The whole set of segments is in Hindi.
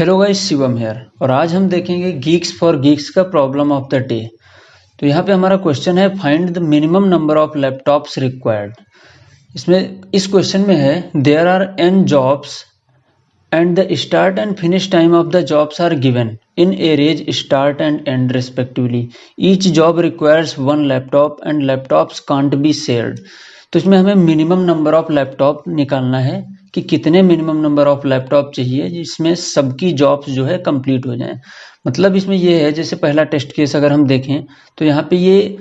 Hello guys, Shivam hair. और आज हम देखेंगे गीक्स फॉर गीक्स का प्रॉब्लम ऑफ द डे। तो यहाँ पे हमारा क्वेश्चन है, find the minimum number of laptops required. इसमें इस क्वेश्चन में है, there are n jobs and the start and finish time of the jobs are given in arrays start and end respectively. Each job requires one laptop and laptops can't be shared. तो इसमें हमें मिनिमम नंबर ऑफ लैपटॉप निकालना है कि कितने मिनिमम नंबर ऑफ लैपटॉप चाहिए जिसमें सबकी जॉब्स जो है कंप्लीट हो जाएं। मतलब इसमें ये है, जैसे पहला टेस्ट केस अगर हम देखें तो यहाँ पे ये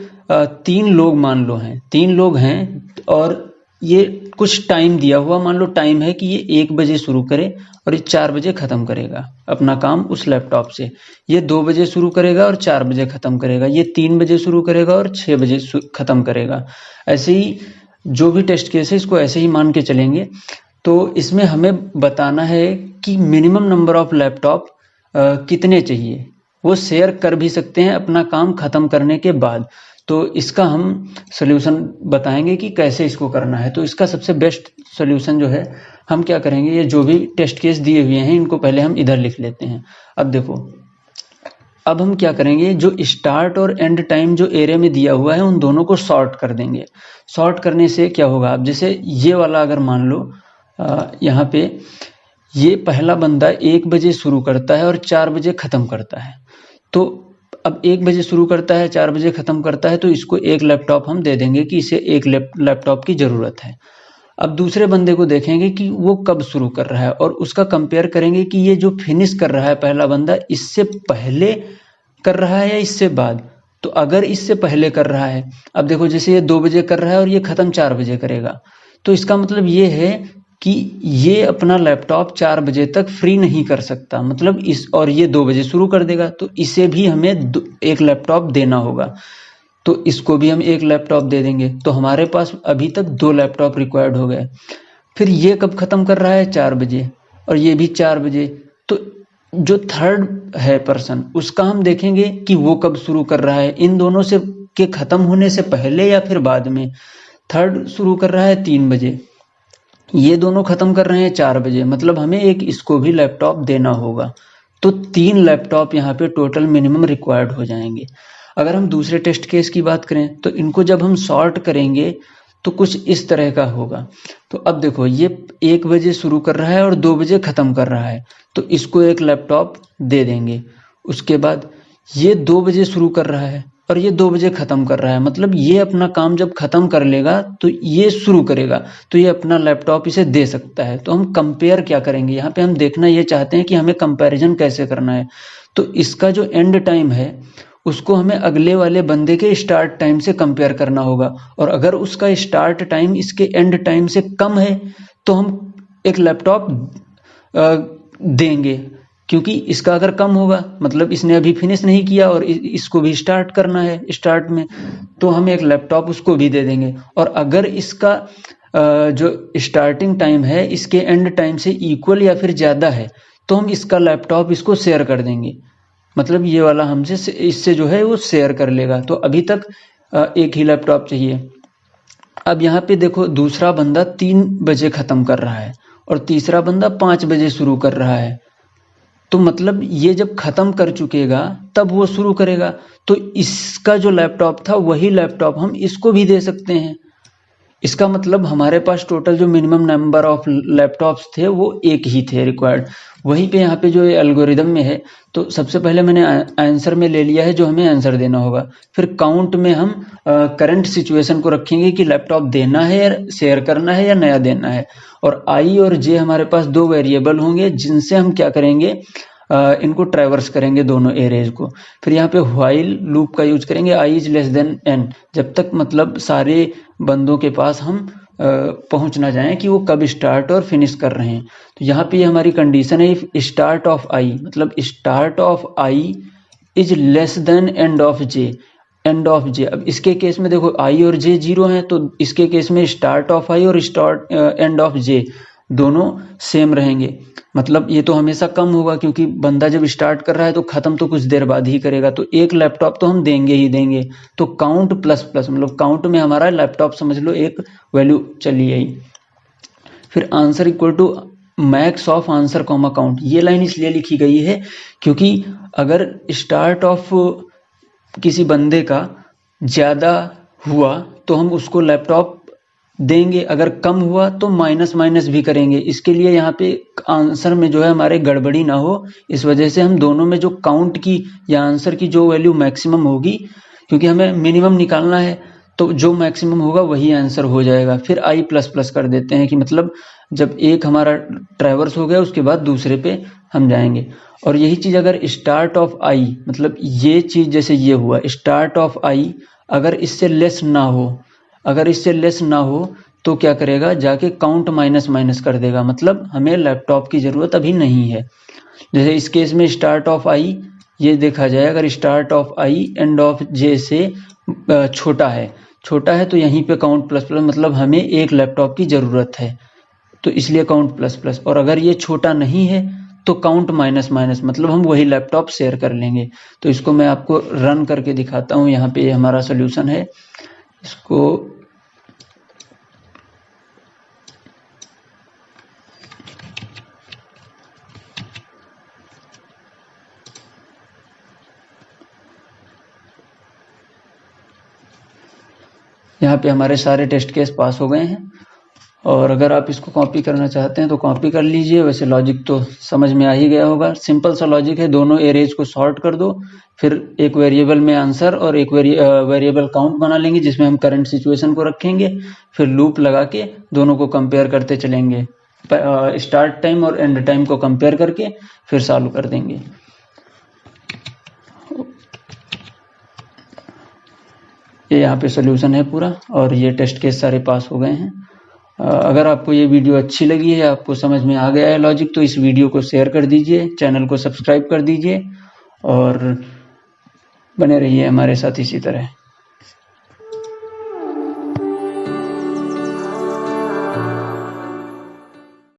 3 लोग मान लो हैं, 3 लोग हैं और ये कुछ टाइम दिया हुआ, मान लो टाइम है कि ये 1 बजे शुरू करे और ये 4 बजे खत्म करेगा अपना काम उस लैपटॉप से। ये 2 बजे शुरू करेगा और 4 बजे खत्म करेगा। ये 3 बजे शुरू करेगा और 6 बजे खत्म करेगा। ऐसे ही जो भी टेस्ट केस है इसको ऐसे ही मान के चलेंगे। तो इसमें हमें बताना है कि मिनिमम नंबर ऑफ लैपटॉप कितने चाहिए। वो शेयर कर भी सकते हैं अपना काम खत्म करने के बाद। तो इसका हम सॉल्यूशन बताएंगे कि कैसे इसको करना है। तो इसका सबसे बेस्ट सॉल्यूशन जो है, हम क्या करेंगे, ये जो भी टेस्ट केस दिए हुए हैं इनको पहले हम इधर लिख लेते हैं। अब देखो, अब हम क्या करेंगे, जो स्टार्ट और एंड टाइम जो एरे में दिया हुआ है उन दोनों को सॉर्ट कर देंगे। सॉर्ट करने से क्या होगा, अब जैसे ये वाला अगर मान लो यहाँ पे ये पहला बंदा 1 बजे शुरू करता है और 4 बजे खत्म करता है। तो अब 1 बजे शुरू करता है, 4 बजे खत्म करता है, तो इसको एक लैपटॉप हम दे देंगे कि इसे एक लैपटॉप की ज़रूरत है। अब दूसरे बंदे को देखेंगे कि वो कब शुरू कर रहा है और उसका कंपेयर करेंगे कि ये जो फिनिश कर रहा है पहला बंदा, इससे पहले कर रहा है या इससे बाद। तो अगर इससे पहले कर रहा है, अब देखो जैसे ये 2 बजे कर रहा है और ये खत्म 4 बजे करेगा, तो इसका मतलब ये है कि ये अपना लैपटॉप 4 बजे तक फ्री नहीं कर सकता। मतलब इस, और ये 2 बजे शुरू कर देगा, तो इसे भी हमें एक लैपटॉप देना होगा। तो इसको भी हम एक लैपटॉप दे देंगे। तो हमारे पास अभी तक 2 लैपटॉप रिक्वायर्ड हो गए। फिर ये कब खत्म कर रहा है, 4 बजे, और ये भी 4 बजे। तो जो थर्ड है पर्सन, उसका हम देखेंगे कि वो कब शुरू कर रहा है, इन दोनों से के खत्म होने से पहले या फिर बाद में। थर्ड शुरू कर रहा है 3 बजे, ये दोनों खत्म कर रहे हैं 4 बजे, मतलब हमें एक इसको भी लैपटॉप देना होगा। तो 3 लैपटॉप यहाँ पे टोटल मिनिमम रिक्वायर्ड हो जाएंगे। अगर हम दूसरे टेस्ट केस की बात करें तो इनको जब हम सॉर्ट करेंगे तो कुछ इस तरह का होगा। तो अब देखो, ये 1 बजे शुरू कर रहा है और 2 बजे खत्म कर रहा है, तो इसको एक लैपटॉप दे देंगे। उसके बाद ये 2 बजे शुरू कर रहा है और ये 2 बजे खत्म कर रहा है, मतलब ये अपना काम जब खत्म कर लेगा तो ये शुरू करेगा, तो ये अपना लैपटॉप इसे दे सकता है। तो हम कंपेयर क्या करेंगे, यहाँ पे हम देखना ये चाहते हैं कि हमें कंपैरिजन कैसे करना है। तो इसका जो एंड टाइम है उसको हमें अगले वाले बंदे के स्टार्ट टाइम से कंपेयर करना होगा, और अगर उसका स्टार्ट टाइम इसके एंड टाइम से कम है तो हम एक लैपटॉप देंगे। क्योंकि इसका अगर कम होगा, मतलब इसने अभी फिनिश नहीं किया और इसको भी स्टार्ट करना है स्टार्ट में, तो हम एक लैपटॉप उसको भी दे देंगे। और अगर इसका जो स्टार्टिंग टाइम है इसके एंड टाइम से इक्वल या फिर ज़्यादा है तो हम इसका लैपटॉप इसको शेयर कर देंगे। मतलब ये वाला हमसे इससे जो है वो शेयर कर लेगा। तो अभी तक एक ही लैपटॉप चाहिए। अब यहाँ पे देखो, दूसरा बंदा 3 बजे खत्म कर रहा है और तीसरा बंदा 5 बजे शुरू कर रहा है। तो मतलब ये जब खत्म कर चुकेगा तब वो शुरू करेगा। तो इसका जो लैपटॉप था वही लैपटॉप हम इसको भी दे सकते हैं। इसका मतलब हमारे पास टोटल जो मिनिमम नंबर ऑफ लैपटॉप्स थे वो एक ही थे रिक्वायर्ड। वहीं पे यहाँ पे जो एल्गोरिदम में है, तो सबसे पहले मैंने आंसर में ले लिया है जो हमें आंसर देना होगा। फिर काउंट में हम करंट सिचुएशन को रखेंगे कि लैपटॉप देना है या शेयर करना है या नया देना है। और आई और जे हमारे पास 2 वेरिएबल होंगे जिनसे हम क्या करेंगे, इनको ट्रैवर्स करेंगे दोनों एरेज को। फिर यहाँ पे व्हाइल लूप का यूज करेंगे, आई इज लेस देन एन, जब तक मतलब सारे बंदों के पास हम पहुंच ना जाएं कि वो कब स्टार्ट और फिनिश कर रहे हैं। तो यहाँ पे हमारी कंडीशन है, इफ स्टार्ट ऑफ आई, मतलब start of I is less than end of J. End of J, अब इसके केस में देखो आई और जे 0 हैं, तो इसके केस में स्टार्ट ऑफ आई और स्टार्ट एंड ऑफ जे दोनों सेम रहेंगे। मतलब ये तो हमेशा कम होगा क्योंकि बंदा जब स्टार्ट कर रहा है तो खत्म तो कुछ देर बाद ही करेगा। तो एक लैपटॉप तो हम देंगे ही देंगे। तो काउंट प्लस प्लस, मतलब काउंट में हमारा लैपटॉप समझ लो एक वैल्यू चली आई। फिर answer equal to max of answer comma count. ये लाइन इसलिए लिखी गई है क्योंकि अगर स्टार्ट ऑफ किसी बंदे का ज़्यादा हुआ तो हम उसको लैपटॉप देंगे, अगर कम हुआ तो माइनस माइनस भी करेंगे। इसके लिए यहाँ पे आंसर में जो है हमारे गड़बड़ी ना हो, इस वजह से हम दोनों में जो काउंट की या आंसर की जो वैल्यू मैक्सिमम होगी, क्योंकि हमें मिनिमम निकालना है तो जो मैक्सिमम होगा वही आंसर हो जाएगा। फिर आई प्लस प्लस कर देते हैं कि मतलब जब एक हमारा ट्रैवर्स हो गया उसके बाद दूसरे पे हम जाएंगे। और यही चीज़ अगर स्टार्ट ऑफ आई, मतलब ये चीज़ जैसे ये हुआ स्टार्ट ऑफ आई, अगर इससे लेस ना हो तो क्या करेगा, जाके काउंट माइनस माइनस कर देगा, मतलब हमें लैपटॉप की ज़रूरत अभी नहीं है। जैसे इस केस में स्टार्ट ऑफ आई ये देखा जाए, अगर start of I end of J से छोटा है तो यहीं पे काउंट प्लस प्लस, मतलब हमें एक लैपटॉप की ज़रूरत है तो इसलिए काउंट प्लस प्लस। और अगर ये छोटा नहीं है तो काउंट माइनस माइनस, मतलब हम वही लैपटॉप शेयर कर लेंगे। तो इसको मैं आपको रन करके दिखाता हूँ। यहाँ पे हमारा सोल्यूशन है, इसको यहाँ पे हमारे सारे टेस्ट केस पास हो गए हैं। और अगर आप इसको कॉपी करना चाहते हैं तो कॉपी कर लीजिए। वैसे लॉजिक तो समझ में आ ही गया होगा, सिंपल सा लॉजिक है। दोनों एरेज को सॉर्ट कर दो, फिर एक वेरिएबल में आंसर और एक वेरिएबल काउंट बना लेंगे जिसमें हम करंट सिचुएशन को रखेंगे, फिर लूप लगा के दोनों को कंपेयर करते चलेंगे, स्टार्ट टाइम और एंड टाइम को कंपेयर करके फिर सॉल्व कर देंगे। ये यहाँ पे सोल्यूशन है पूरा, और ये टेस्ट केस सारे पास हो गए हैं। अगर आपको ये वीडियो अच्छी लगी है, आपको समझ में आ गया है लॉजिक, तो इस वीडियो को शेयर कर दीजिए, चैनल को सब्सक्राइब कर दीजिए और बने रहिए हमारे साथ इसी तरह।